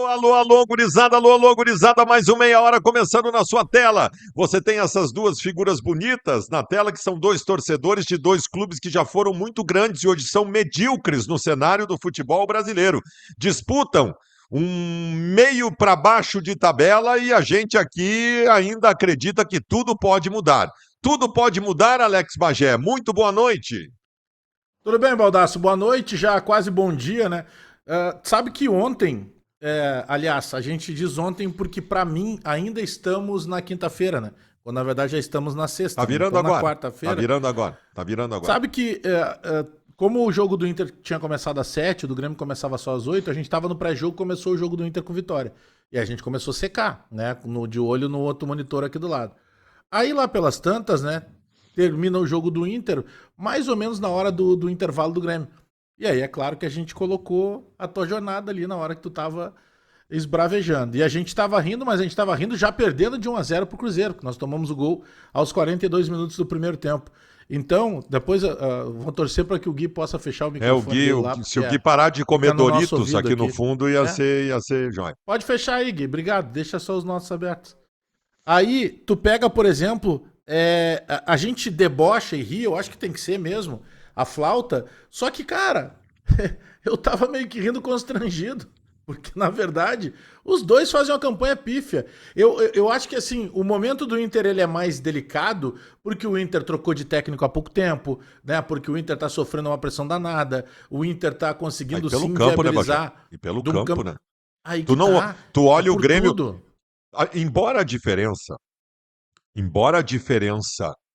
alô, gurizada, mais uma meia hora começando na sua tela. Você tem essas duas figuras bonitas na tela, que são dois torcedores de dois clubes que já foram muito grandes e hoje são medíocres no cenário do futebol brasileiro. Disputam um meio para baixo de tabela e a gente aqui ainda acredita que tudo pode mudar. Tudo pode mudar, Alex Bagé. Muito boa noite. Tudo bem, Baldasso? Boa noite, já quase bom dia, né? Sabe que ontem, aliás, a gente diz ontem porque pra mim ainda estamos na quinta-feira, né? Quando na verdade já estamos na Tá sexta, né? virando Então na agora. Tá quarta-feira. virando agora. Tá virando agora. Sabe que como o jogo do Inter tinha começado às 7, o do Grêmio começava só às 8, a gente tava no pré-jogo, começou o jogo do Inter com vitória. E a gente começou a secar, né? De olho no outro monitor aqui do lado. Aí lá pelas tantas, né? Termina o jogo do Inter, mais ou menos na hora do intervalo do Grêmio. E aí é claro que a gente colocou a tua jornada ali na hora que tu tava esbravejando. E a gente tava rindo, mas a gente tava rindo já perdendo de 1-0 pro Cruzeiro, que nós tomamos o gol aos 42 minutos do primeiro tempo. Então, depois vou torcer para que o Gui possa fechar o microfone dele lá. Se o Gui parar de comer no nosso Doritos ouvido aqui no fundo, ia É, ser jóia. pode fechar aí, Gui. Obrigado. Deixa só os nossos abertos. Aí, tu pega, por exemplo, a gente debocha e ri, eu acho que tem que ser mesmo, a flauta. Só que, cara, eu tava meio que rindo constrangido. Porque, na verdade, os dois fazem uma campanha pífia. Eu acho que, assim, o momento do Inter ele é mais delicado porque o Inter trocou de técnico há pouco tempo, né? Porque o Inter tá sofrendo uma pressão danada, o Inter tá Aí conseguindo pelo sim campo, né, Bagé? viabilizar E pelo de um campo, campo. né? Aí Tu que não, tá, tu é olha o por Grêmio, tudo. embora a diferença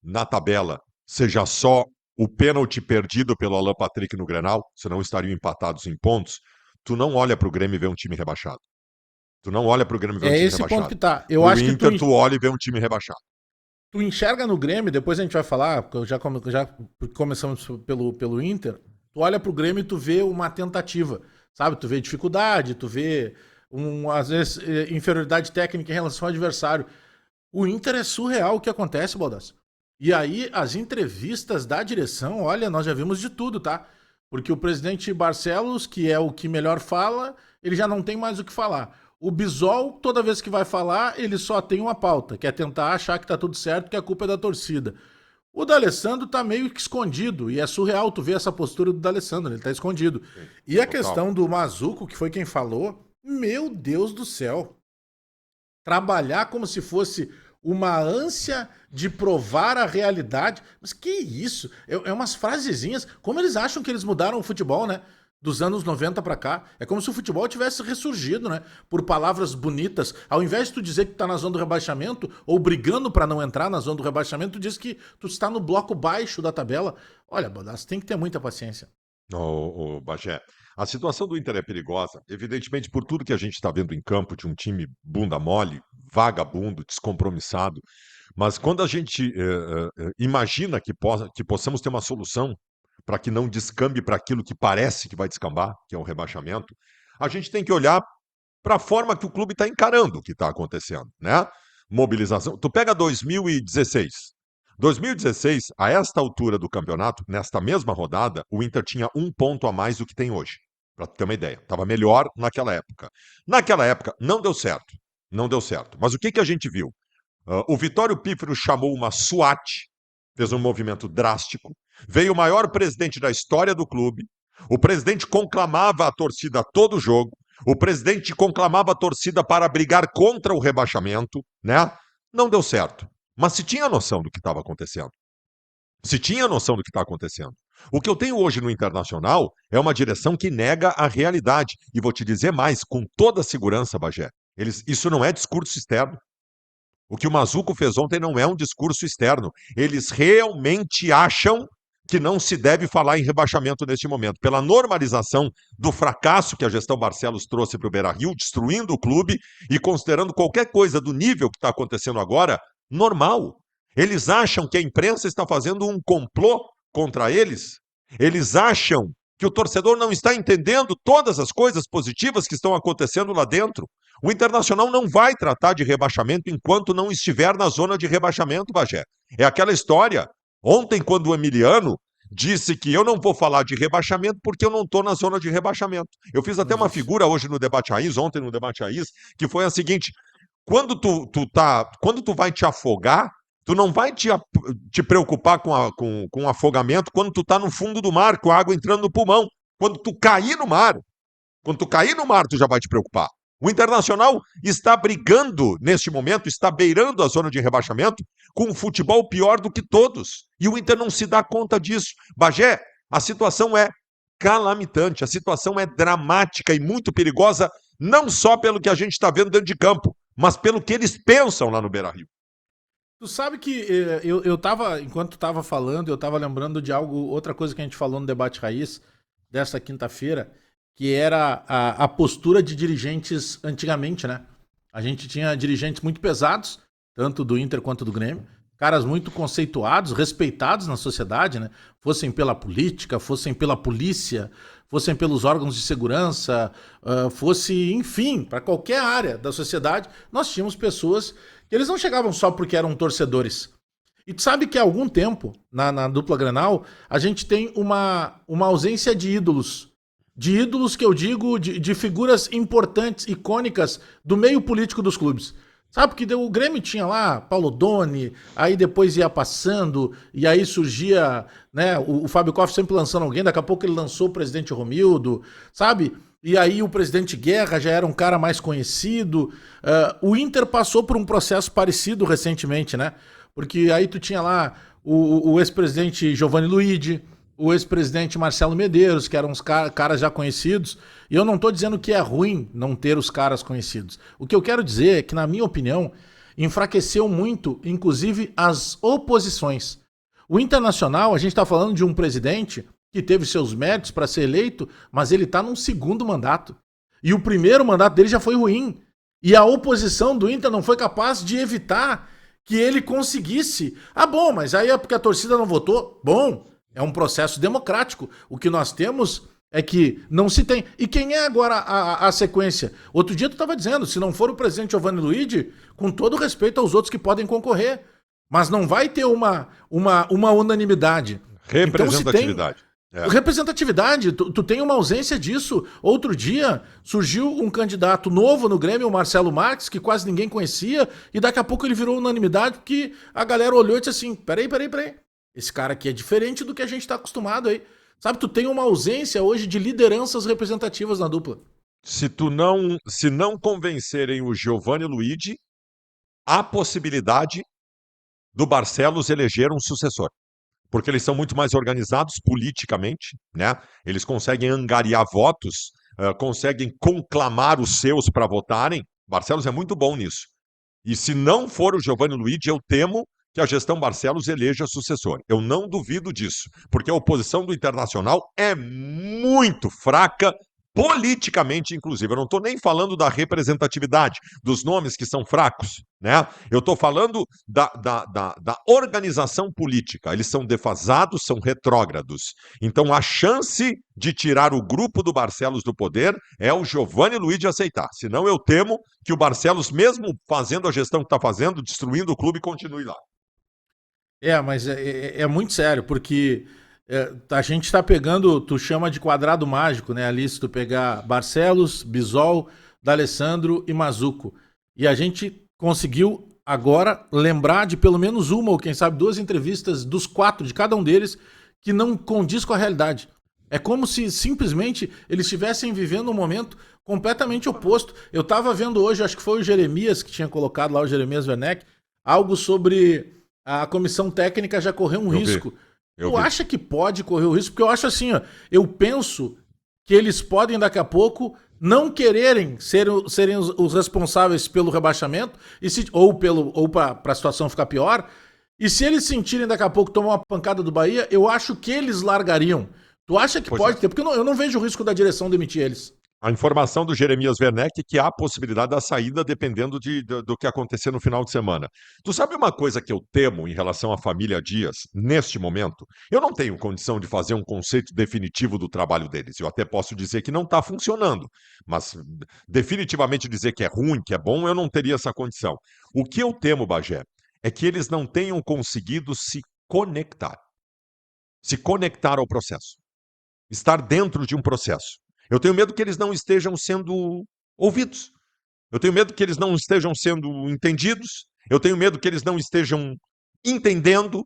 na tabela seja só o pênalti perdido pelo Alan Patrick no Grenal, senão estariam empatados em pontos, tu não olha pro Grêmio e vê um time rebaixado. Tu não olha pro Grêmio e vê um É time esse ponto rebaixado. que tá. Eu Pro acho que Inter, tu olha e vê um time rebaixado. tu enxerga no Grêmio, depois a gente vai falar, porque já começamos pelo Inter, tu olha pro Grêmio e tu vê uma tentativa, sabe? Tu vê dificuldade, tu vê, às vezes, inferioridade técnica em relação ao adversário. O Inter é surreal o que acontece, Baldasso. E aí, as entrevistas da direção, olha, nós já vimos de tudo, tá? Porque o presidente Barcelos, que é o que melhor fala, ele já não tem mais o que falar. O Bisol, toda vez que vai falar, ele só tem uma pauta, que é tentar achar que tá tudo certo, que a culpa é da torcida. O D'Alessandro tá meio que escondido, e é surreal tu ver essa postura do D'Alessandro, ele tá escondido. Sim, E a total. questão do Mazuco, que foi quem falou, meu Deus do céu. Trabalhar como se fosse uma ânsia de provar a realidade. Mas que isso? É umas frasezinhas. Como eles acham que eles mudaram o futebol, né? Dos anos 90 pra cá. É como se o futebol tivesse ressurgido, né? Por palavras bonitas. Ao invés de tu dizer que tu tá na zona do rebaixamento, ou brigando pra não entrar na zona do rebaixamento, tu diz que tu está no bloco baixo da tabela. Olha, Bodas, tem que ter muita paciência. Ô, Bagé, a situação do Inter é perigosa, evidentemente por tudo que a gente está vendo em campo de um time bunda mole, vagabundo, descompromissado. Mas quando a gente imagina que possamos ter uma solução para que não descambe para aquilo que parece que vai descambar, que é o rebaixamento, a gente tem que olhar para a forma que o clube está encarando o que está acontecendo, né? Mobilização. Tu pega 2016. 2016, a esta altura do campeonato, nesta mesma rodada, o Inter tinha um ponto a mais do que tem hoje. Para ter uma ideia. Estava melhor naquela época. Naquela época, não deu certo. Não deu certo. Mas o que a gente viu? O Vitório Pífero chamou uma SWAT, fez um movimento drástico, veio o maior presidente da história do clube, o presidente conclamava a torcida a todo jogo, o presidente conclamava a torcida para brigar contra o rebaixamento, né? Não deu certo. Mas se tinha noção do que estava acontecendo. Se tinha noção do que está acontecendo. O que eu tenho hoje no Internacional é uma direção que nega a realidade. E vou te dizer mais, com toda a segurança, Bagé. Isso não é discurso externo. O que o Mazuco fez ontem não é um discurso externo. Eles realmente acham que não se deve falar em rebaixamento neste momento, pela normalização do fracasso que a gestão Barcelos trouxe para o Beira-Rio, destruindo o clube e considerando qualquer coisa do nível que está acontecendo agora normal. Eles acham que a imprensa está fazendo um complô contra eles. Eles acham que o torcedor não está entendendo todas as coisas positivas que estão acontecendo lá dentro. O Internacional não vai tratar de rebaixamento enquanto não estiver na zona de rebaixamento, Bagé. É aquela história. Ontem, quando o Emiliano disse que eu não vou falar de rebaixamento porque eu não estou na zona de rebaixamento. Eu fiz até uma Isso. figura hoje no Debate Raiz, ontem no Debate Raiz, que foi a seguinte: quando tu vai te afogar, tu não vai te preocupar com afogamento quando tu tá no fundo do mar, com a água entrando no pulmão. Quando tu cair no mar, tu já vai te preocupar. O Internacional está brigando neste momento, está beirando a zona de rebaixamento com um futebol pior do que todos. E o Inter não se dá conta disso. Bagé, a situação é calamitante, a situação é dramática e muito perigosa, não só pelo que a gente está vendo dentro de campo, mas pelo que eles pensam lá no Beira-Rio. Tu sabe que eu tava, enquanto tu tava falando, eu tava lembrando de algo, outra coisa que a gente falou no Debate Raiz desta quinta-feira, que era a postura de dirigentes antigamente, né? A gente tinha dirigentes muito pesados, tanto do Inter quanto do Grêmio, caras muito conceituados, respeitados na sociedade, né? Fossem pela política, fossem pela polícia, fossem pelos órgãos de segurança, fosse, enfim, para qualquer área da sociedade, nós tínhamos pessoas que eles não chegavam só porque eram torcedores. E tu sabe que há algum tempo, na dupla Grenal, a gente tem uma ausência de ídolos. De ídolos que eu digo, de figuras importantes, icônicas do meio político dos clubes. Sabe, porque o Grêmio tinha lá Paulo Doni, aí depois ia passando, e aí surgia, né, o Fábio Koff sempre lançando alguém, daqui a pouco ele lançou o presidente Romildo, sabe? E aí o presidente Guerra já era um cara mais conhecido. O Inter passou por um processo parecido recentemente, né? Porque aí tu tinha lá o ex-presidente Giovanni Luigi, o ex-presidente Marcelo Medeiros, que eram uns caras já conhecidos. E eu não estou dizendo que é ruim não ter os caras conhecidos. O que eu quero dizer é que, na minha opinião, enfraqueceu muito, inclusive, as oposições. O Internacional, a gente está falando de um presidente que teve seus méritos para ser eleito, mas ele está num segundo mandato. E o primeiro mandato dele já foi ruim. E a oposição do Inter não foi capaz de evitar que ele conseguisse. Ah, bom, mas aí é porque a torcida não votou? Bom, é um processo democrático. O que nós temos é que não se tem. E quem é agora a sequência? Outro dia tu estava dizendo, se não for o presidente Giovanni Luigi, com todo respeito aos outros que podem concorrer, mas não vai ter uma unanimidade. Então se tem Representatividade. É. representatividade, tu tem uma ausência disso. Outro dia surgiu um candidato novo no Grêmio, o Marcelo Marques, que quase ninguém conhecia, e daqui a pouco ele virou unanimidade porque a galera olhou e disse assim, peraí. Esse cara aqui é diferente do que a gente tá acostumado aí. Sabe, tu tem uma ausência hoje de lideranças representativas na dupla. Se não convencerem o Giovanni Luigi, há possibilidade do Barcelos eleger um sucessor. Porque eles são muito mais organizados politicamente, né? Eles conseguem angariar votos, conseguem conclamar os seus para votarem. Barcelos é muito bom nisso. E se não for o Giovanni Luigi, eu temo que a gestão Barcelos eleja sucessor. Eu não duvido disso, porque a oposição do Internacional é muito fraca politicamente, inclusive. Eu não estou nem falando da representatividade, dos nomes que são fracos, né? Eu estou falando da organização política. Eles são defasados, são retrógrados. Então, a chance de tirar o grupo do Barcelos do poder é o Giovanni Luigi aceitar. Senão, eu temo que o Barcelos, mesmo fazendo a gestão que está fazendo, destruindo o clube, continue lá. Mas é muito sério, porque a gente tá pegando, tu chama de quadrado mágico, né? Ali, se tu pegar Barcelos, Bisol, D'Alessandro e Mazuco. E a gente conseguiu agora lembrar de pelo menos uma, ou quem sabe duas entrevistas dos quatro, de cada um deles, que não condiz com a realidade. É como se simplesmente eles estivessem vivendo um momento completamente oposto. Eu tava vendo hoje, acho que foi o Jeremias que tinha colocado lá, o Jeremias Werneck, algo sobre a comissão técnica já correu um Eu vi, risco. eu Tu vi. acha que pode correr o risco? Porque eu acho assim, ó, eu penso que eles podem daqui a pouco não quererem serem os responsáveis pelo rebaixamento ou para a situação ficar pior. E se eles sentirem daqui a pouco tomar uma pancada do Bahia, eu acho que eles largariam. Tu acha que Pois é. pode ter? Porque eu não vejo o risco da direção demitir eles. A informação do Jeremias Werneck é que há possibilidade da saída dependendo do que acontecer no final de semana. Tu sabe uma coisa que eu temo em relação à família Dias, neste momento? Eu não tenho condição de fazer um conceito definitivo do trabalho deles. Eu até posso dizer que não está funcionando, mas definitivamente dizer que é ruim, que é bom, eu não teria essa condição. O que eu temo, Bagé, é que eles não tenham conseguido se conectar. se conectar ao processo, estar dentro de um processo. Eu tenho medo que eles não estejam sendo ouvidos. Eu tenho medo que eles não estejam sendo entendidos. Eu tenho medo que eles não estejam entendendo,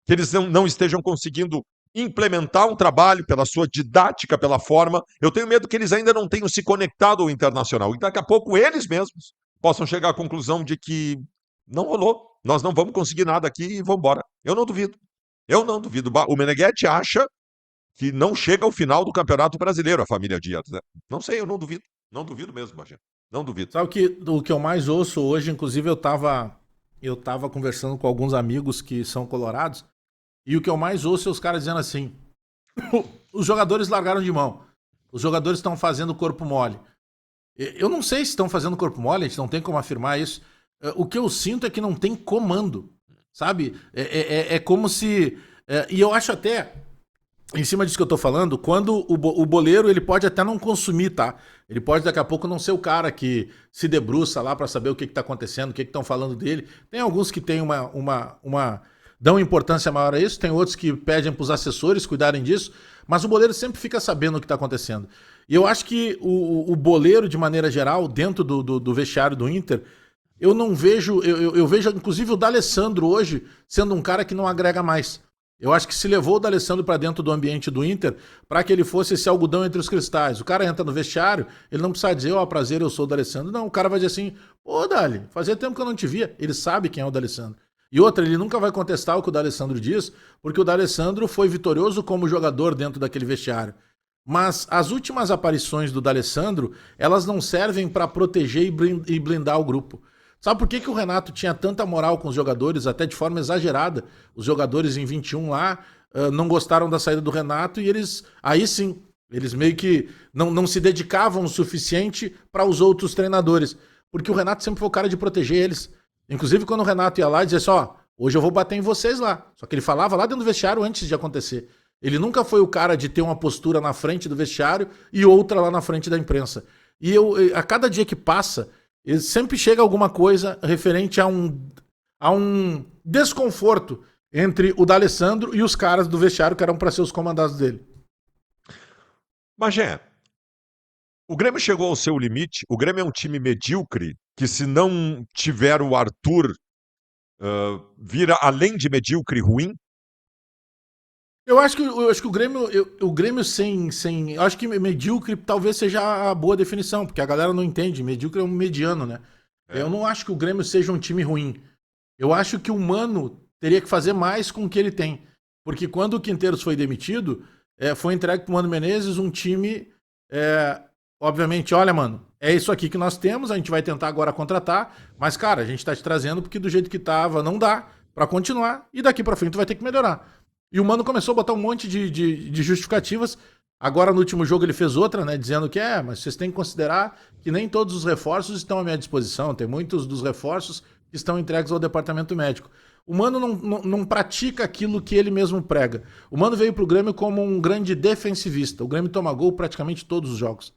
que eles não estejam conseguindo implementar um trabalho pela sua didática, pela forma. Eu tenho medo que eles ainda não tenham se conectado ao internacional. E daqui a pouco eles mesmos possam chegar à conclusão de que não rolou, nós não vamos conseguir nada aqui e vamos embora. Eu não duvido. Eu não duvido. O Meneghetti acha que não chega ao final do Campeonato Brasileiro, a família Dias. Né? Não sei, eu não duvido. Não duvido mesmo, Bagé. Não duvido. Sabe o que eu mais ouço hoje, inclusive eu tava conversando com alguns amigos que são colorados, e o que eu mais ouço é os caras dizendo assim: os jogadores largaram de mão. Os jogadores estão fazendo corpo mole. Eu não sei se estão fazendo corpo mole, a gente não tem como afirmar isso. O que eu sinto é que não tem comando, sabe? É como se... e eu acho até, em cima disso que eu tô falando, quando o boleiro, ele pode até não consumir, tá? Ele pode daqui a pouco não ser o cara que se debruça lá pra saber o que tá acontecendo, o que estão falando dele. Tem alguns que têm dão importância maior a isso, tem outros que pedem pros assessores cuidarem disso, mas o boleiro sempre fica sabendo o que tá acontecendo. E eu acho que o boleiro, de maneira geral, dentro do vestiário do Inter, eu não vejo... Eu vejo, inclusive, o D'Alessandro hoje sendo um cara que não agrega mais. Eu acho que se levou o D'Alessandro para dentro do ambiente do Inter para que ele fosse esse algodão entre os cristais. O cara entra no vestiário, ele não precisa dizer, ó, prazer, eu sou o D'Alessandro. Não, o cara vai dizer assim, ô, Dali, fazia tempo que eu não te via. Ele sabe quem é o D'Alessandro. E outra, ele nunca vai contestar o que o D'Alessandro diz, porque o D'Alessandro foi vitorioso como jogador dentro daquele vestiário. Mas as últimas aparições do D'Alessandro, elas não servem para proteger e blindar o grupo. Sabe por que o Renato tinha tanta moral com os jogadores, até de forma exagerada? Os jogadores em 21 lá não gostaram da saída do Renato e eles, aí sim, eles meio que não se dedicavam o suficiente para os outros treinadores. Porque o Renato sempre foi o cara de proteger eles. Inclusive quando o Renato ia lá e dizia assim, ó, hoje eu vou bater em vocês lá. Só que ele falava lá dentro do vestiário antes de acontecer. Ele nunca foi o cara de ter uma postura na frente do vestiário e outra lá na frente da imprensa. E a cada dia que passa, sempre chega alguma coisa referente a um desconforto entre o D'Alessandro e os caras do vestiário que eram para ser os comandados dele. Bagé, o Grêmio chegou ao seu limite. O Grêmio é um time medíocre que, se não tiver o Arthur, vira, além de medíocre, ruim. Eu acho que o Grêmio sem. Eu acho que medíocre talvez seja a boa definição, porque a galera não entende. Medíocre é um mediano, né? É. Eu não acho que o Grêmio seja um time ruim. Eu acho que o Mano teria que fazer mais com o que ele tem. Porque quando o Quinteiros foi demitido, foi entregue pro Mano Menezes um time. Obviamente, olha, mano, é isso aqui que nós temos, a gente vai tentar agora contratar, mas, cara, a gente tá te trazendo porque do jeito que tava não dá pra continuar e daqui pra frente tu vai ter que melhorar. E o Mano começou a botar um monte de justificativas. Agora, no último jogo, ele fez outra, né? Dizendo que mas vocês têm que considerar que nem todos os reforços estão à minha disposição. Tem muitos dos reforços que estão entregues ao departamento médico. O Mano não pratica aquilo que ele mesmo prega. O Mano veio pro Grêmio como um grande defensivista. O Grêmio toma gol praticamente todos os jogos.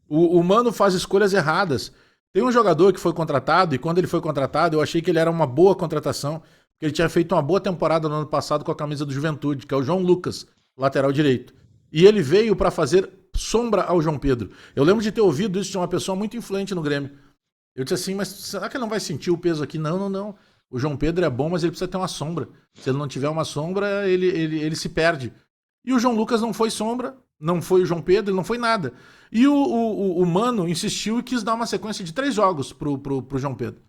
O Mano faz escolhas erradas. Tem um jogador que foi contratado, e quando ele foi contratado, eu achei que ele era uma boa contratação, porque ele tinha feito uma boa temporada no ano passado com a camisa do Juventude, que é o João Lucas, lateral direito. E ele veio para fazer sombra ao João Pedro. Eu lembro de ter ouvido isso de uma pessoa muito influente no Grêmio. Eu disse assim, mas será que ele não vai sentir o peso aqui? Não. O João Pedro é bom, mas ele precisa ter uma sombra. Se ele não tiver uma sombra, ele se perde. E o João Lucas não foi sombra, não foi o João Pedro, ele não foi nada. E o Mano insistiu e quis dar uma sequência de 3 jogos pro João Pedro.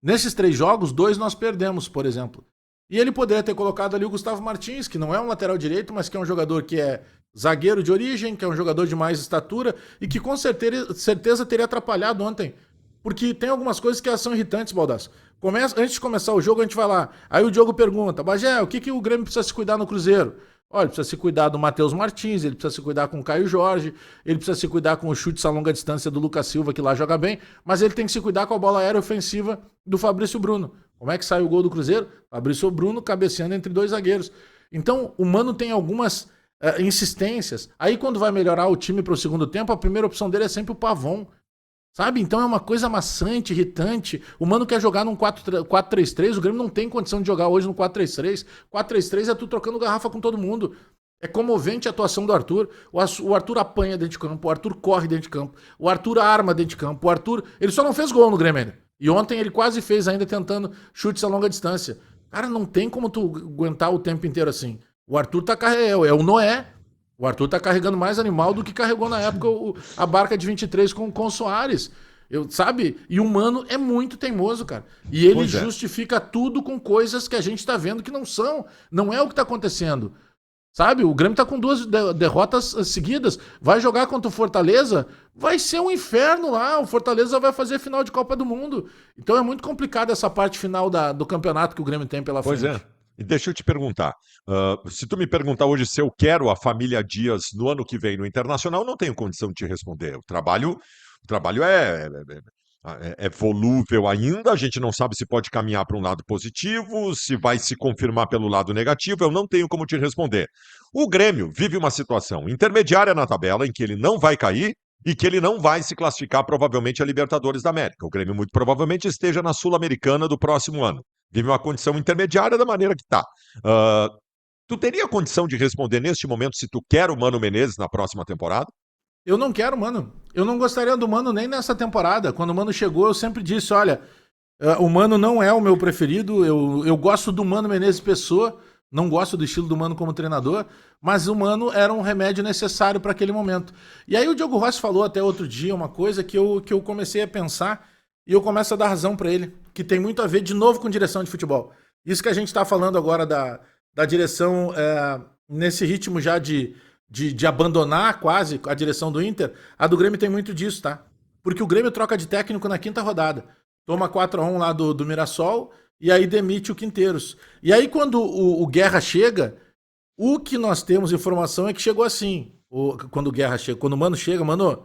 Nesses 3 jogos, 2 nós perdemos, por exemplo. E ele poderia ter colocado ali o Gustavo Martins, que não é um lateral direito, mas que é um jogador que é zagueiro de origem, que é um jogador de mais estatura e que com certeza teria atrapalhado ontem. Porque tem algumas coisas que são irritantes, Baldasso. Antes de começar o jogo, a gente vai lá. Aí o Diogo pergunta, Bagé, o que o Grêmio precisa se cuidar no Cruzeiro? Olha, ele precisa se cuidar do Matheus Martins, ele precisa se cuidar com o Caio Jorge, ele precisa se cuidar com o chute a longa distância do Lucas Silva, que lá joga bem, mas ele tem que se cuidar com a bola aérea ofensiva do Fabrício Bruno. Como é que sai o gol do Cruzeiro? Fabrício Bruno cabeceando entre 2 zagueiros. Então, o Mano tem algumas insistências. Aí, quando vai melhorar o time para o segundo tempo, a primeira opção dele é sempre o Pavon. Sabe? Então é uma coisa maçante, irritante. O Mano quer jogar num 4-3-3, o Grêmio não tem condição de jogar hoje no 4-3-3. 4-3-3 é tu trocando garrafa com todo mundo. É comovente a atuação do Arthur. O Arthur apanha dentro de campo, o Arthur corre dentro de campo, o Arthur arma dentro de campo, o Arthur. Ele só não fez gol no Grêmio ainda. E ontem ele quase fez, ainda tentando chutes a longa distância. Cara, não tem como tu aguentar o tempo inteiro assim. O Arthur tá carregando. É o Noé. O Arthur tá carregando mais animal do que carregou na época a barca de 23 com o Soares. Sabe? E o Mano é muito teimoso, cara. E ele Pois é. justifica tudo com coisas que a gente tá vendo que não são. Não é o que tá acontecendo. Sabe? O Grêmio tá com duas derrotas seguidas. Vai jogar contra o Fortaleza, vai ser um inferno lá. O Fortaleza vai fazer final de Copa do Mundo. Então é muito complicado essa parte final do campeonato que o Grêmio tem pela Pois é. frente. E deixa eu te perguntar. Se tu me perguntar hoje se eu quero a família Dias no ano que vem no Internacional, eu não tenho condição de te responder. O trabalho é volúvel ainda, a gente não sabe se pode caminhar para um lado positivo, se vai se confirmar pelo lado negativo, eu não tenho como te responder. O Grêmio vive uma situação intermediária na tabela em que ele não vai cair e que ele não vai se classificar provavelmente a Libertadores da América. O Grêmio muito provavelmente esteja na Sul-Americana do próximo ano. Vive uma condição intermediária da maneira que está. Tu teria condição de responder neste momento se tu quer o Mano Menezes na próxima temporada? Eu não quero, Mano. Eu não gostaria do Mano nem nessa temporada. Quando o Mano chegou, eu sempre disse: olha, o Mano não é o meu preferido. Eu gosto do Mano Menezes Pessoa. Não gosto do estilo do Mano como treinador. Mas o Mano era um remédio necessário para aquele momento. E aí o Diogo Rossi falou até outro dia uma coisa que eu comecei a pensar. E eu começo a dar razão para ele. Que tem muito a ver, de novo, com direção de futebol. Isso que a gente está falando agora da direção nesse ritmo já de abandonar quase a direção do Inter, a do Grêmio tem muito disso, tá? Porque o Grêmio troca de técnico na quinta rodada. Toma 4-1 lá do Mirassol e aí demite o Quinteiros. E aí quando o Guerra chega, o que nós temos informação é que chegou assim. Quando o Guerra chega, quando o Mano chega, Mano,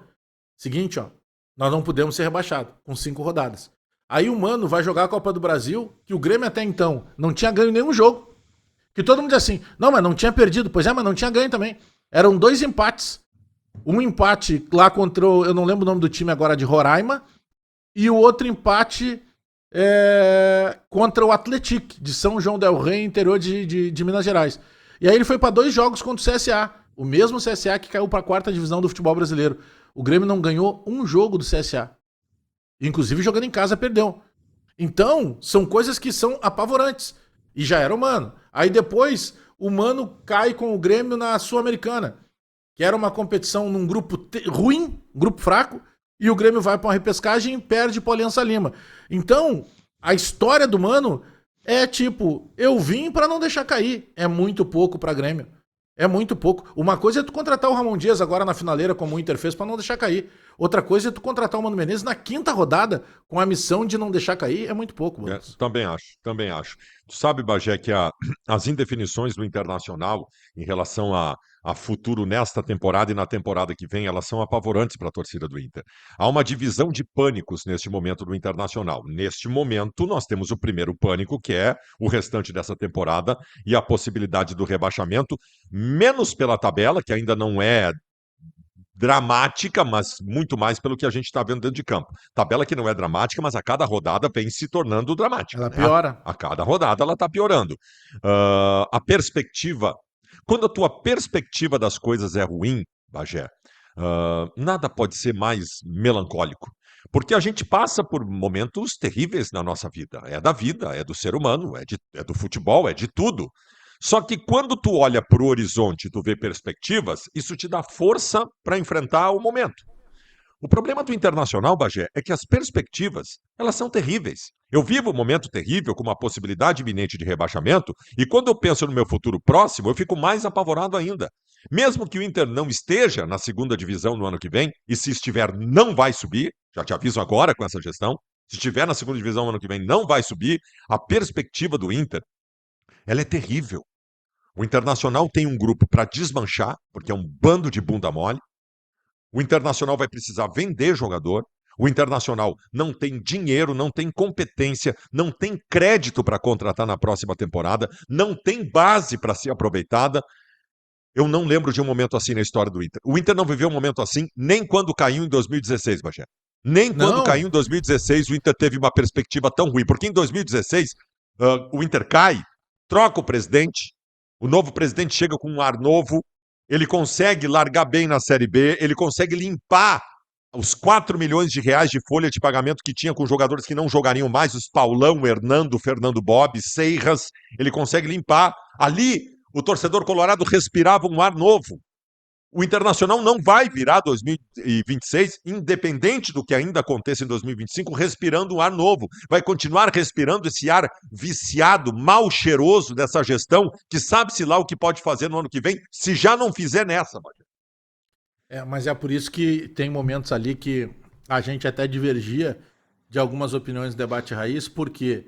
seguinte, ó, nós não podemos ser rebaixados com 5 rodadas. Aí o Mano vai jogar a Copa do Brasil, que o Grêmio até então não tinha ganho nenhum jogo. Que todo mundo diz assim, não, mas não tinha perdido. Pois é, mas não tinha ganho também. Eram 2 empates. Um empate lá contra, eu não lembro o nome do time agora, de Roraima. E o outro empate contra o Atlético, de São João del Rei, interior de Minas Gerais. E aí ele foi para 2 jogos contra o CSA. O mesmo CSA que caiu para a 4ª divisão do futebol brasileiro. O Grêmio não ganhou um jogo do CSA. Inclusive jogando em casa perdeu. Então, são coisas que são apavorantes. E já era o Mano. Aí depois, o Mano cai com o Grêmio na Sul-Americana, que era uma competição num grupo ruim, grupo fraco, e o Grêmio vai para uma repescagem e perde para o Aliança Lima. Então, a história do Mano é tipo, eu vim para não deixar cair. É muito pouco para Grêmio. É muito pouco. Uma coisa é tu contratar o Ramon Dias agora na finaleira, como o Inter fez, para não deixar cair. Outra coisa é tu contratar o Mano Menezes na quinta rodada, com a missão de não deixar cair. É muito pouco, mano. Também acho, também acho. Tu sabe, Bagé, que as indefinições do Internacional em relação a futuro nesta temporada e na temporada que vem, elas são apavorantes para a torcida do Inter. Há uma divisão de pânicos neste momento do Internacional. Neste momento, nós temos o primeiro pânico, que é o restante dessa temporada e a possibilidade do rebaixamento, menos pela tabela, que ainda não é dramática, mas muito mais pelo que a gente está vendo dentro de campo. Tabela que não é dramática, mas a cada rodada vem se tornando dramática, Ela né? piora. A cada rodada ela está piorando. A perspectiva, quando a tua perspectiva das coisas é ruim, Bagé, nada pode ser mais melancólico. Porque a gente passa por momentos terríveis na nossa vida. É da vida, é do ser humano, é do futebol, é de tudo. Só que quando tu olha para o horizonte, tu vê perspectivas, isso te dá força para enfrentar o momento. O problema do Internacional, Bagé, é que as perspectivas, elas são terríveis. Eu vivo um momento terrível com uma possibilidade iminente de rebaixamento, e quando eu penso no meu futuro próximo, eu fico mais apavorado ainda. Mesmo que o Inter não esteja na segunda divisão no ano que vem, e se estiver, não vai subir, já te aviso agora com essa gestão, se estiver na segunda divisão no ano que vem, não vai subir, a perspectiva do Inter, ela é terrível. O Internacional tem um grupo para desmanchar, porque é um bando de bunda mole. O Internacional vai precisar vender jogador. O Internacional não tem dinheiro, não tem competência, não tem crédito para contratar na próxima temporada, não tem base para ser aproveitada. Eu não lembro de um momento assim na história do Inter. O Inter não viveu um momento assim nem quando caiu em 2016, Bagé. Nem quando caiu Não, em 2016 o Inter teve uma perspectiva tão ruim, porque em 2016 o Inter cai, troca o presidente, o novo presidente chega com um ar novo, ele consegue largar bem na Série B, ele consegue limpar os 4 milhões de reais de folha de pagamento que tinha com jogadores que não jogariam mais, os Paulão, Hernando, Fernando Bob, Seiras, ele consegue limpar. Ali, o torcedor colorado respirava um ar novo. O Internacional não vai virar 2026, independente do que ainda aconteça em 2025, respirando um ar novo. Vai continuar respirando esse ar viciado, mal cheiroso dessa gestão, que sabe-se lá o que pode fazer no ano que vem, se já não fizer nessa. mas é por isso que tem momentos ali que a gente até divergia de algumas opiniões do debate raiz, porque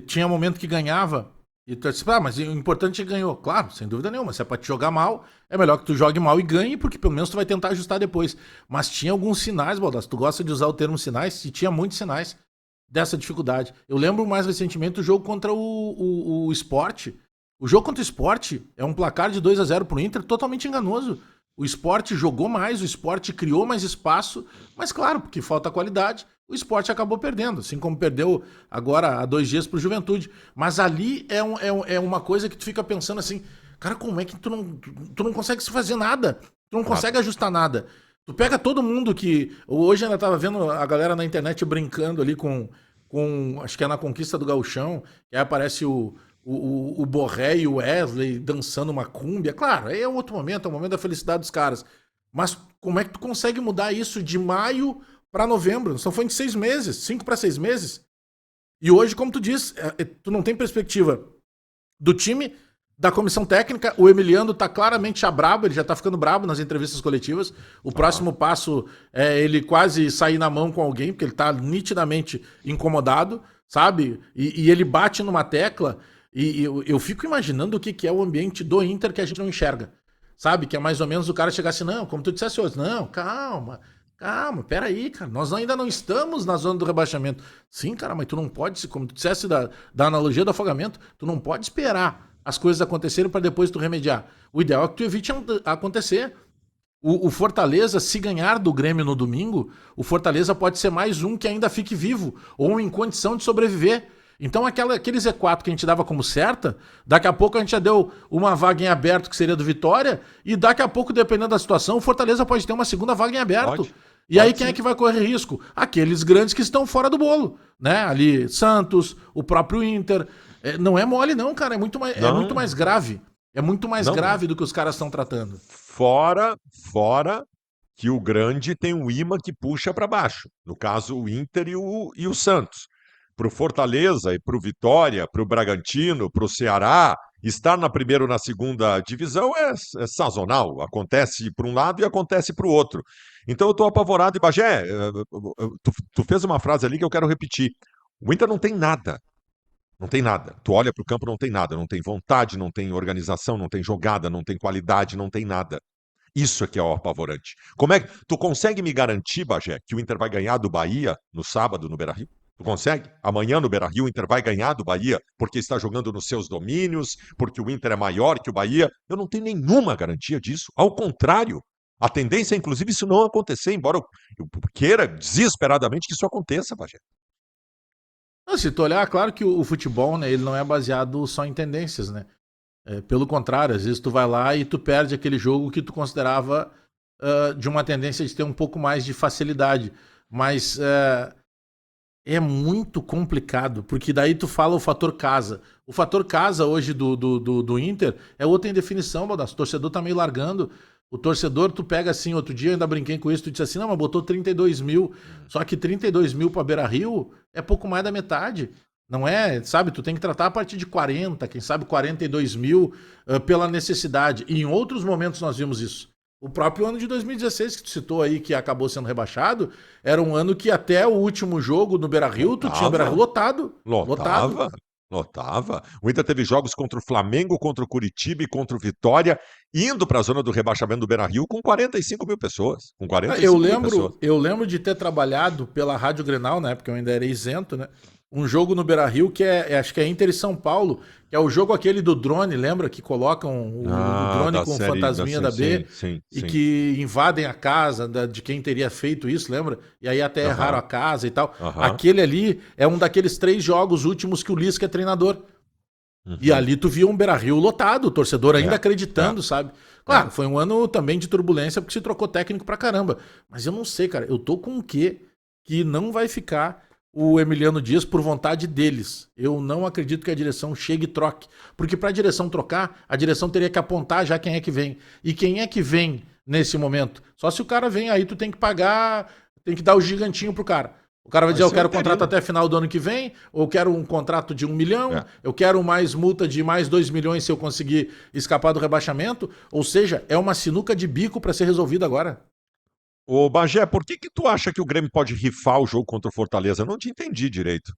tinha momento que ganhava e tu disse, mas o importante é que ganhou. Claro, sem dúvida nenhuma. Se é pra te jogar mal, é melhor que tu jogue mal e ganhe, porque pelo menos tu vai tentar ajustar depois. Mas tinha alguns sinais, Baldasso, tu gosta de usar o termo sinais, e tinha muitos sinais dessa dificuldade. Eu lembro mais recentemente do jogo contra o Sport. O jogo contra o Sport é um placar de 2-0 pro Inter totalmente enganoso. O Sport jogou mais, o Sport criou mais espaço, mas claro, porque falta qualidade, o Sport acabou perdendo, assim como perdeu agora há 2 dias pro Juventude. Mas ali é uma coisa que tu fica pensando assim, cara, como é que tu não consegue se fazer nada? Tu não consegue ajustar nada. Tu pega todo mundo que... Hoje ainda tava vendo a galera na internet brincando ali com acho que é na Conquista do Gauchão, que aí aparece o Borré e o Wesley dançando uma cúmbia. Claro, aí é outro momento, é o momento da felicidade dos caras. Mas como é que tu consegue mudar isso de maio para novembro? Só foi em 6 meses, 5 para 6 meses. E hoje, como tu diz, tu não tem perspectiva do time, da comissão técnica. O Emiliano tá claramente já brabo, ele já tá ficando brabo nas entrevistas coletivas. O próximo passo é ele quase sair na mão com alguém, porque ele tá nitidamente incomodado, sabe? E ele bate numa tecla. E eu fico imaginando o que é o ambiente do Inter que a gente não enxerga. Sabe? Que é mais ou menos o cara chegar assim, não, como tu dissesse hoje, não, calma, peraí, cara, nós ainda não estamos na zona do rebaixamento. Sim, cara, mas tu não pode, como tu dissesse da analogia do afogamento, tu não pode esperar as coisas acontecerem para depois tu remediar. O ideal é que tu evite acontecer. O Fortaleza, se ganhar do Grêmio no domingo, o Fortaleza pode ser mais um que ainda fique vivo, ou em condição de sobreviver. Então aquele Z4 que a gente dava como certa, daqui a pouco a gente já deu uma vaga em aberto que seria do Vitória, e daqui a pouco, dependendo da situação, o Fortaleza pode ter uma segunda vaga em aberto. E aí quem é que vai correr risco? Aqueles grandes que estão fora do bolo, né? Ali Santos, o próprio Inter. Não é mole não, cara, é muito mais grave. É muito mais grave do que os caras estão tratando. Fora que o grande tem um imã que puxa para baixo. No caso, o Inter e o Santos. Para o Fortaleza e para o Vitória, para o Bragantino, para o Ceará, estar na primeira ou na segunda divisão é sazonal. Acontece para um lado e acontece para o outro. Então eu estou apavorado. E Bagé, tu fez uma frase ali que eu quero repetir. O Inter não tem nada. Não tem nada. Tu olha para o campo, não tem nada. Não tem vontade, não tem organização, não tem jogada, não tem qualidade, não tem nada. Isso é que é o apavorante. Como é que tu consegue me garantir, Bagé, que o Inter vai ganhar do Bahia no sábado no Beira-Rio? Tu consegue? Amanhã no Beira-Rio o Inter vai ganhar do Bahia porque está jogando nos seus domínios, porque o Inter é maior que o Bahia? Eu não tenho nenhuma garantia disso. Ao contrário, a tendência é inclusive isso não acontecer, embora eu queira desesperadamente que isso aconteça, Bagé. Não, se tu olhar, claro que o futebol, né, ele não é baseado só em tendências, né? Pelo contrário, às vezes tu vai lá e tu perde aquele jogo que tu considerava de uma tendência de ter um pouco mais de facilidade. Mas é muito complicado, porque daí tu fala o fator casa. O fator casa hoje do Inter é outra indefinição, Baldasso. O torcedor tá meio largando. O torcedor, tu pega assim, outro dia eu ainda brinquei com isso, tu disse assim, não, mas botou 32 mil. Só que 32 mil pra Beira-Rio é pouco mais da metade. Não é, sabe, tu tem que tratar a partir de 40, quem sabe 42 mil pela necessidade. E em outros momentos nós vimos isso. O próprio ano de 2016 que tu citou aí, que acabou sendo rebaixado, era um ano que até o último jogo no Beira-Rio, tu tinha o Beira-Rio lotado. Lotava. O Inter teve jogos contra o Flamengo, contra o Curitiba e contra o Vitória, indo para a zona do rebaixamento do Beira-Rio com 45 mil pessoas. Com 45 Eu mil pessoas. lembro, eu lembro de ter trabalhado pela Rádio Grenal, na época eu ainda era isento, né? um jogo no Beira-Rio que acho que é Inter e São Paulo, que é o jogo aquele do drone, lembra? Que colocam o drone Da com o série, fantasminha da B e sim. que invadem a casa de quem teria feito isso, lembra? E aí até erraram a casa e tal. Aham. Aquele ali é um daqueles 3 jogos últimos que o Lisca é treinador. E Uhum. ali tu via um Beira-Rio lotado, o torcedor ainda É, acreditando, sabe? é. Claro, foi um ano também de turbulência porque se trocou técnico pra caramba. Mas eu não sei, cara, eu tô com o quê que não vai ficar o Emiliano Dias por vontade deles. Eu não acredito que a direção chegue e troque. Porque pra direção trocar, a direção teria que apontar já quem é que vem. E quem é que vem nesse momento? Só se o cara vem, aí tu tem que pagar, tem que dar o gigantinho pro cara. O cara vai Vai dizer, eu ser o quero contrato interino. até final do ano que vem, ou eu quero um contrato de 1 milhão, É. eu quero mais multa de mais 2 milhões se eu conseguir escapar do rebaixamento. Ou seja, é uma sinuca de bico para ser resolvida agora. Ô, Bagé, por que tu acha que o Grêmio pode rifar o jogo contra o Fortaleza? Eu não te entendi direito.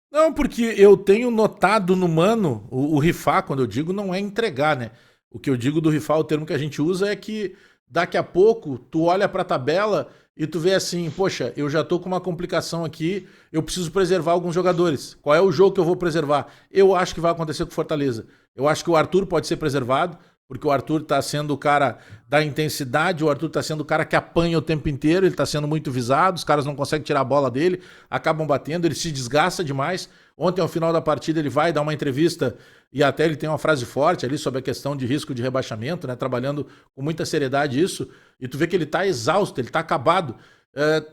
Não, porque eu tenho notado no Mano, o rifar, quando eu digo, não é entregar, né? O que eu digo do rifar, o termo que a gente usa é que daqui a pouco tu olha pra tabela e tu vê assim, poxa, eu já tô com uma complicação aqui, eu preciso preservar alguns jogadores. Qual é o jogo que eu vou preservar? Eu acho que vai acontecer com o Fortaleza. Eu acho que o Arthur pode ser preservado, porque o Arthur tá sendo o cara da intensidade, o Arthur tá sendo o cara que apanha o tempo inteiro, ele tá sendo muito visado, os caras não conseguem tirar a bola dele, acabam batendo, ele se desgasta demais. Ontem, ao final da partida, ele vai dar uma entrevista e até ele tem uma frase forte ali sobre a questão de risco de rebaixamento, né? Trabalhando com muita seriedade isso, e tu vê que ele tá exausto, ele tá acabado.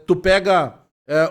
Tu pega.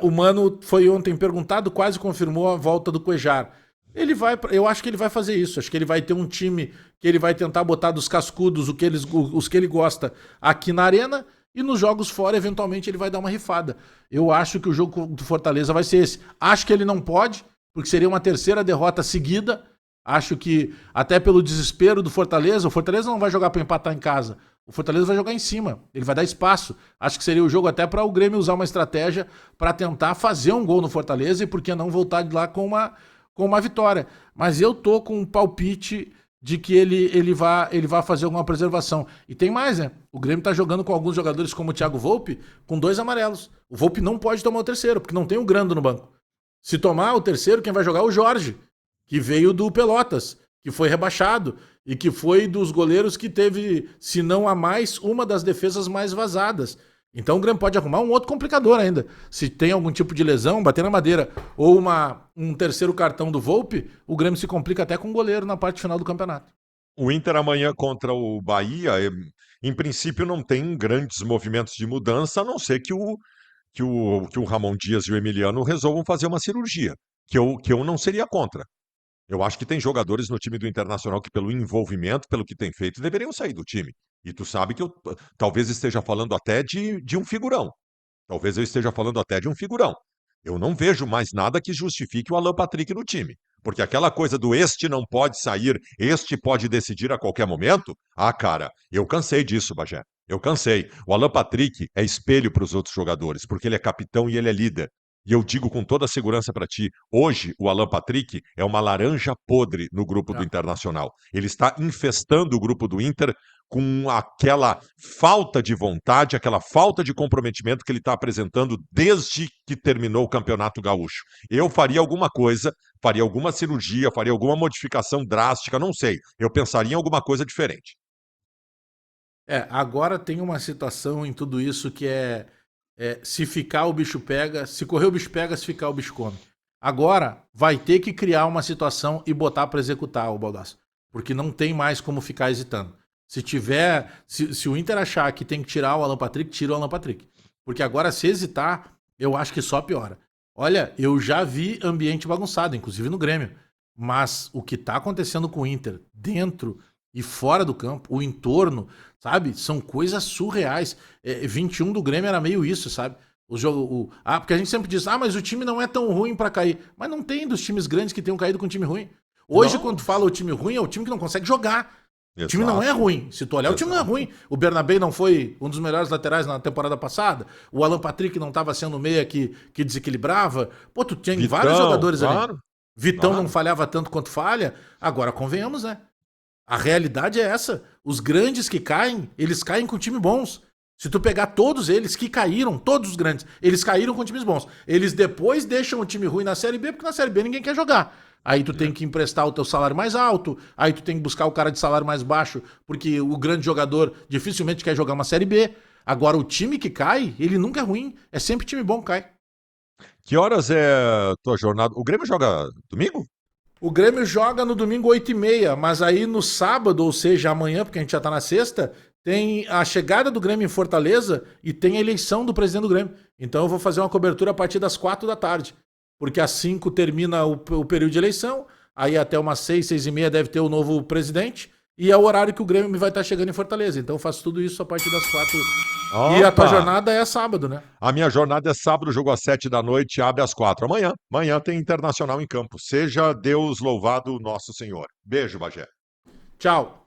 O Mano foi ontem perguntado, quase confirmou a volta do Cuejar. Ele vai, eu acho que ele vai fazer isso. Acho que ele vai ter um time que ele vai tentar botar dos cascudos os que ele gosta aqui na arena e nos jogos fora, eventualmente, ele vai dar uma rifada. Eu acho que o jogo do Fortaleza vai ser esse. Acho que ele não pode, porque seria uma terceira derrota seguida. Acho que, até pelo desespero do Fortaleza, o Fortaleza não vai jogar para empatar em casa. O Fortaleza vai jogar em cima, ele vai dar espaço. Acho que seria o jogo até para o Grêmio usar uma estratégia para tentar fazer um gol no Fortaleza e por que não voltar de lá com uma vitória. Mas eu tô com um palpite de que ele vai fazer alguma preservação. E tem mais, né? O Grêmio tá jogando com alguns jogadores como o Thiago Volpe, com 2 amarelos. O Volpe não pode tomar o terceiro, porque não tem o Grando no banco. Se tomar o terceiro, quem vai jogar é o Jorge, que veio do Pelotas, que foi rebaixado e que foi dos goleiros que teve, se não a mais, uma das defesas mais vazadas. Então o Grêmio pode arrumar um outro complicador ainda. Se tem algum tipo de lesão, bater na madeira, ou um terceiro cartão do Volpe, o Grêmio se complica até com o goleiro na parte final do campeonato. O Inter amanhã contra o Bahia, em princípio, não tem grandes movimentos de mudança, a não ser que o Ramon Dias e o Emiliano resolvam fazer uma cirurgia, que eu não seria contra. Eu acho que tem jogadores no time do Internacional que, pelo envolvimento, pelo que tem feito, deveriam sair do time. E tu sabe que eu talvez esteja falando até de um figurão. Talvez eu esteja falando até de um figurão. Eu não vejo mais nada que justifique o Alan Patrick no time. Porque aquela coisa do este não pode sair, este pode decidir a qualquer momento. Ah, cara, eu cansei disso, Bagé. Eu cansei. O Alan Patrick é espelho para os outros jogadores, porque ele é capitão e ele é líder. E eu digo com toda a segurança para ti, hoje o Alan Patrick é uma laranja podre no grupo do É. Internacional. Ele está infestando o grupo do Inter com aquela falta de vontade, aquela falta de comprometimento que ele está apresentando desde que terminou o Campeonato Gaúcho. Eu faria alguma coisa, faria alguma cirurgia, faria alguma modificação drástica, não sei. Eu pensaria em alguma coisa diferente. Agora tem uma situação em tudo isso que se ficar o bicho pega, se correr o bicho pega, se ficar o bicho come. Agora vai ter que criar uma situação e botar para executar o Baldaço, porque não tem mais como ficar hesitando. Se o Inter achar que tem que tirar o Alan Patrick, tira o Alan Patrick. Porque agora se hesitar, eu acho que só piora. Olha, eu já vi ambiente bagunçado, inclusive no Grêmio. Mas o que tá acontecendo com o Inter dentro e fora do campo, o entorno, sabe? São coisas surreais. 21 do Grêmio era meio isso, sabe? Porque a gente sempre diz, mas o time não é tão ruim pra cair. Mas não tem dos times grandes que tenham caído com time ruim. Hoje, quando Não, tu fala o time ruim, é o time que não consegue jogar. O time não é exato, ruim. Se tu olhar, o time não é exato. ruim. O Bernabé não foi um dos melhores laterais na temporada passada. O Alan Patrick não estava sendo meia que desequilibrava. Pô, tu tinha vários Vitão, jogadores ali. claro, Vitão não claro. falhava tanto quanto falha. Agora, convenhamos, né? A realidade é essa. Os grandes que caem, eles caem com time bons. Se tu pegar todos eles que caíram, todos os grandes, eles caíram com times bons. Eles depois deixam o time ruim na Série B, porque na Série B ninguém quer jogar. Aí tu tem que emprestar o teu salário mais alto, aí tu tem que buscar o cara de salário mais baixo, porque o grande jogador dificilmente quer jogar uma Série B. Agora, o time que cai, ele nunca é ruim. É sempre time bom que cai. Que horas é a tua jornada? O Grêmio joga domingo? O Grêmio joga no domingo 8h30, mas aí no sábado, ou seja, amanhã, porque a gente já tá na sexta, tem a chegada do Grêmio em Fortaleza e tem a eleição do presidente do Grêmio. Então eu vou fazer uma cobertura a partir das 4 da tarde, porque às 5 termina o período de eleição, aí até umas 6, 6h30 deve ter o novo presidente, e é o horário que o Grêmio vai estar chegando em Fortaleza. Então eu faço tudo isso a partir das 4. E a tua Opa! jornada é sábado, né? A minha jornada é sábado, jogo às 7 da noite, abre às 4. Amanhã tem Internacional em campo. Seja Deus louvado, nosso Senhor. Beijo, Bagé. Tchau.